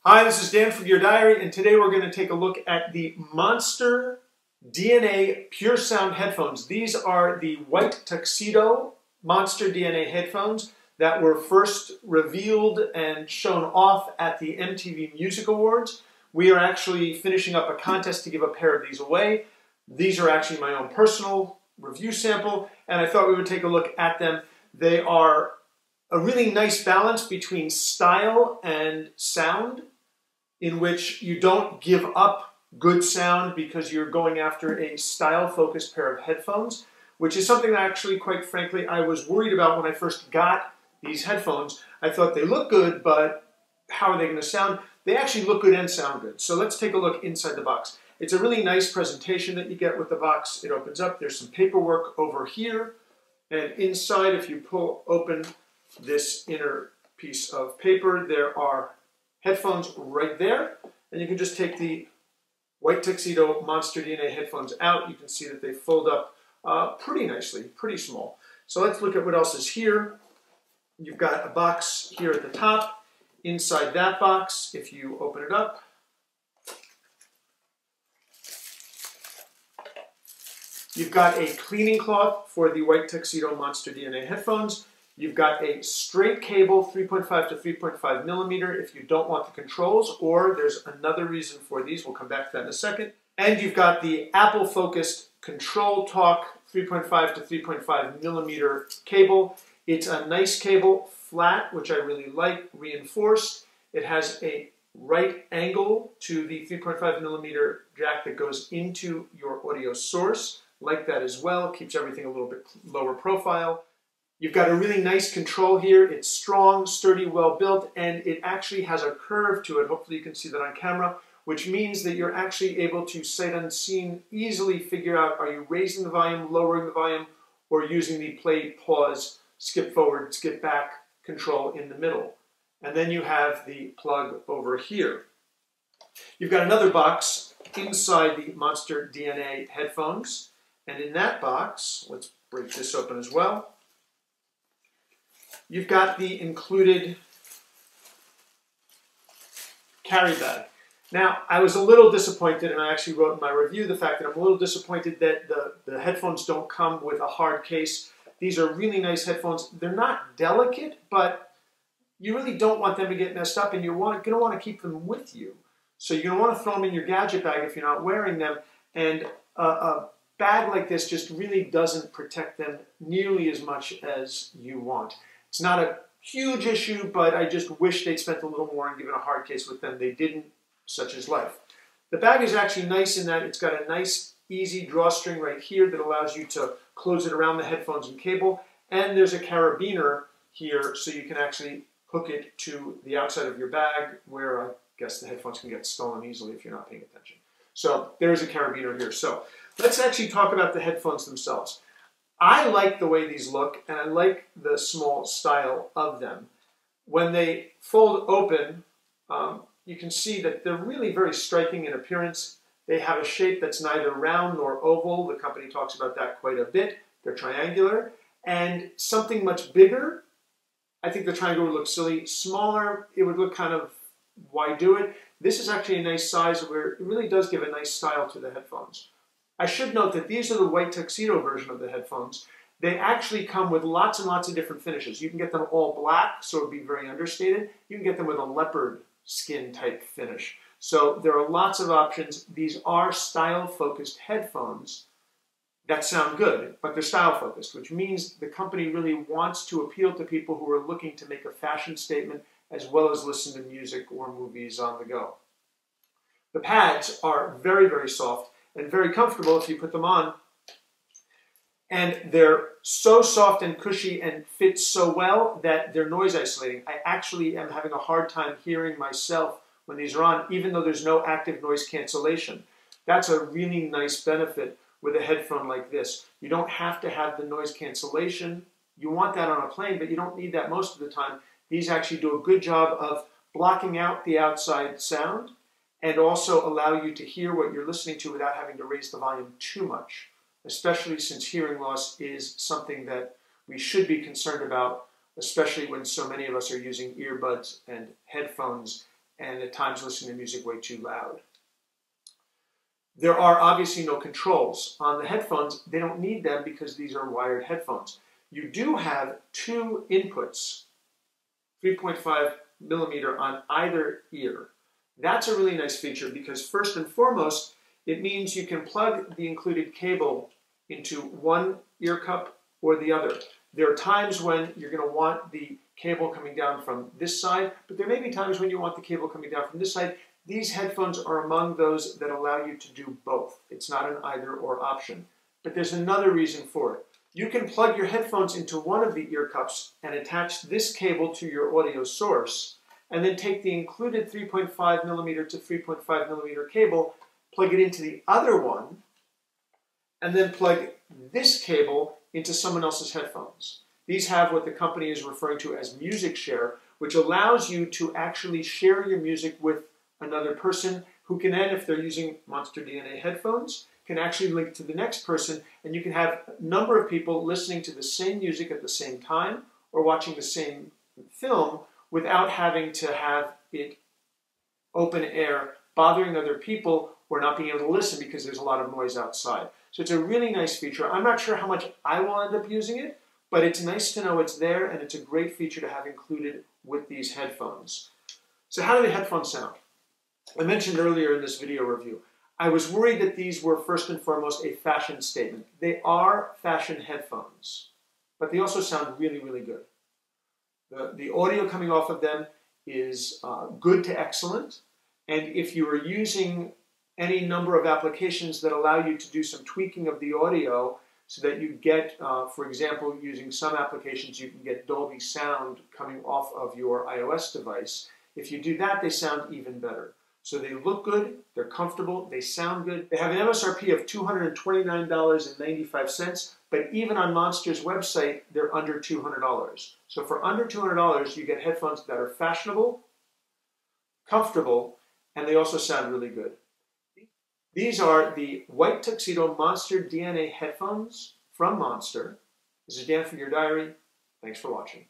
Hi, this is Dan from Your Diary, and today we're going to take a look at the Monster DNA Pure Sound headphones. These are the white Tuxedo Monster DNA headphones that were first revealed and shown off at the MTV Music Awards. We are actually finishing up a contest to give a pair of these away. These are actually my own personal review sample, and I thought we would take a look at them. They are a really nice balance between style and sound, in which you don't give up good sound because you're going after a style-focused pair of headphones, which is something that actually, quite frankly, I was worried about when I first got these headphones. I thought they look good, but how are they going to sound? They actually look good and sound good. So let's take a look inside the box. It's a really nice presentation that you get with the box. It opens up. There's some paperwork over here. And inside, if you pull open this inner piece of paper, there are headphones right there, and you can just take the white Tuxedo Monster DNA headphones out. You can see that they fold up pretty nicely, pretty small. So let's look at what else is here. You've got a box here at the top. Inside that box, if you open it up, you've got a cleaning cloth for the white Tuxedo Monster DNA headphones. You've got a straight cable, 3.5 to 3.5 millimeter if you don't want the controls, or there's another reason for these. We'll come back to that in a second. And you've got the Apple-focused Control Talk 3.5 to 3.5 millimeter cable. It's a nice cable, flat, which I really like, reinforced. It has a right angle to the 3.5 millimeter jack that goes into your audio source. Like that as well, keeps everything a little bit lower profile. You've got a really nice control here. It's strong, sturdy, well built, and it actually has a curve to it. Hopefully you can see that on camera, which means that you're actually able to, sight unseen, easily figure out, are you raising the volume, lowering the volume, or using the play, pause, skip forward, skip back control in the middle. And then you have the plug over here. You've got another box inside the Monster DNA headphones, and in that box, let's break this open as well, you've got the included carry bag. Now, I was a little disappointed, and I actually wrote in my review the fact that I'm a little disappointed that the headphones don't come with a hard case. These are really nice headphones. They're not delicate, but you really don't want them to get messed up, and you're going to want to keep them with you. So you're going to want to throw them in your gadget bag if you're not wearing them, and a bag like this just really doesn't protect them nearly as much as you want. It's not a huge issue, but I just wish they'd spent a little more and given a hard case with them. They didn't, such is life. The bag is actually nice in that it's got a nice, easy drawstring right here that allows you to close it around the headphones and cable. And there's a carabiner here, so you can actually hook it to the outside of your bag, where I guess the headphones can get stolen easily if you're not paying attention. So there's a carabiner here. So let's actually talk about the headphones themselves. I like the way these look, and I like the small style of them. When they fold open, you can see that they're really very striking in appearance. They have a shape that's neither round nor oval. The company talks about that quite a bit. They're triangular. And something much bigger, I think the triangle would look silly. Smaller, it would look kind of, why do it? This is actually a nice size where it really does give a nice style to the headphones. I should note that these are the white Tuxedo version of the headphones. They actually come with lots and lots of different finishes. You can get them all black, so it would be very understated. You can get them with a leopard skin type finish. So there are lots of options. These are style-focused headphones that sound good, but they're style-focused, which means the company really wants to appeal to people who are looking to make a fashion statement as well as listen to music or movies on the go. The pads are very, very soft and very comfortable if you put them on. And they're so soft and cushy and fit so well that they're noise isolating. I actually am having a hard time hearing myself when these are on, even though there's no active noise cancellation. That's a really nice benefit with a headphone like this. You don't have to have the noise cancellation. You want that on a plane, but you don't need that most of the time. These actually do a good job of blocking out the outside sound and also allow you to hear what you're listening to without having to raise the volume too much, especially since hearing loss is something that we should be concerned about, especially when so many of us are using earbuds and headphones and at times listening to music way too loud. There are obviously no controls. On the headphones, they don't need them because these are wired headphones. You do have two inputs, 3.5 millimeter on either ear. That's a really nice feature because first and foremost, it means you can plug the included cable into one ear cup or the other. There are times when you're going to want the cable coming down from this side, but there may be times when you want the cable coming down from this side. These headphones are among those that allow you to do both. It's not an either or option. But there's another reason for it. You can plug your headphones into one of the ear cups and attach this cable to your audio source, and then take the included 3.5 millimeter to 3.5 millimeter cable, plug it into the other one, and then plug this cable into someone else's headphones. These have what the company is referring to as music share, which allows you to actually share your music with another person who can then, if they're using Monster DNA headphones, can actually link to the next person, and you can have a number of people listening to the same music at the same time or watching the same film without having to have it open air, bothering other people or not being able to listen because there's a lot of noise outside. So it's a really nice feature. I'm not sure how much I will end up using it, but it's nice to know it's there, and it's a great feature to have included with these headphones. So how do the headphones sound? I mentioned earlier in this video review, I was worried that these were first and foremost a fashion statement. They are fashion headphones, but they also sound really, really good. The audio coming off of them is good to excellent, and if you are using any number of applications that allow you to do some tweaking of the audio so that you get, for example, using some applications, you can get Dolby sound coming off of your iOS device. If you do that, they sound even better. So they look good, they're comfortable, they sound good. They have an MSRP of $229.95, but even on Monster's website, they're under $200. So for under $200, you get headphones that are fashionable, comfortable, and they also sound really good. These are the white Tuxedo Monster DNA headphones from Monster. This is Dan from Your Diary. Thanks for watching.